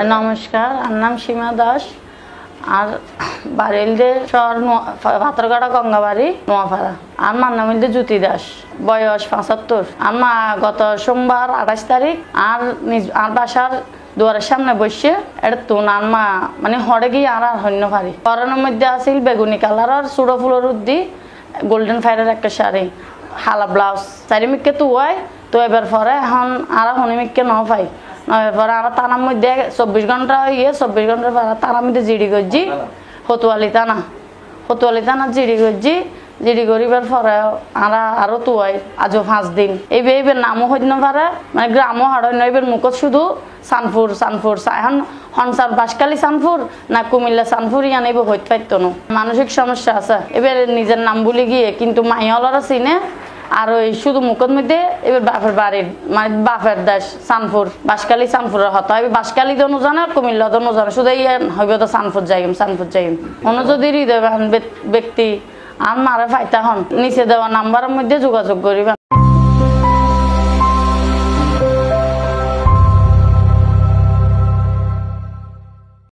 नमस्कार आर नाम सीमा दास और बारिलदे शहर भातरगाड़ा गंगाबाड़ी নোয়াপাড়া আর মার নাম হইল জ্যোতি দাস বয়স ৭৫ আমা গত সোমবার ২৮ তারিখ আর বাসার দুয়ারের সামনে বসে এটা তো আনমা মানে হড়ে গিয়ে আর হন্য পারি পরনের মধ্যে আছিল বেগুনি কালারের চূড়ো ফুলের উদ্দি গোল্ডেন ফায়ারের একটা শাড়ি হালা ব্লাউজ চারিমিককে তো হয় তো এবার পরে এখন আর হনিমিককে ন পাই নয়ের আর তানার মধ্যে ২৪ ঘন্টা হয়ে ২৪ ঘন্টার পর তানার মধ্যে জিডি করছি হতুয়ালি থানা জিডি করছি জিডি করিবার পরে আরো তো হয় আজও ৫ দিন এইবার নামও হইতে না পারে মানে গ্রামও হাড় না এবার মুখত শুধু সানপুর এখন হনসার বাসকালী সানপুর না কুমিল্লা সানপুর ইয়ান এবার হইতে পারত না মানসিক সমস্যা আছে এবার নিজের নাম বলে গিয়ে কিন্তু মাইয়ালরা চিনে আর ওই শুধু মুখের মধ্যে এবার বাপের বাড়ির মানে বাপের দেশ সানপুর বাসকালী সানপুরের হতো এবার বাসকালী তো জানে কুমিল্লা তো জানে শুধু হইব তো সানপুর যাইম অন্য যদি হৃদয়বান ব্যক্তি আর মারে ফাইতা হন নিচে দেওয়া নাম্বারের মধ্যে যোগাযোগ করিবেন।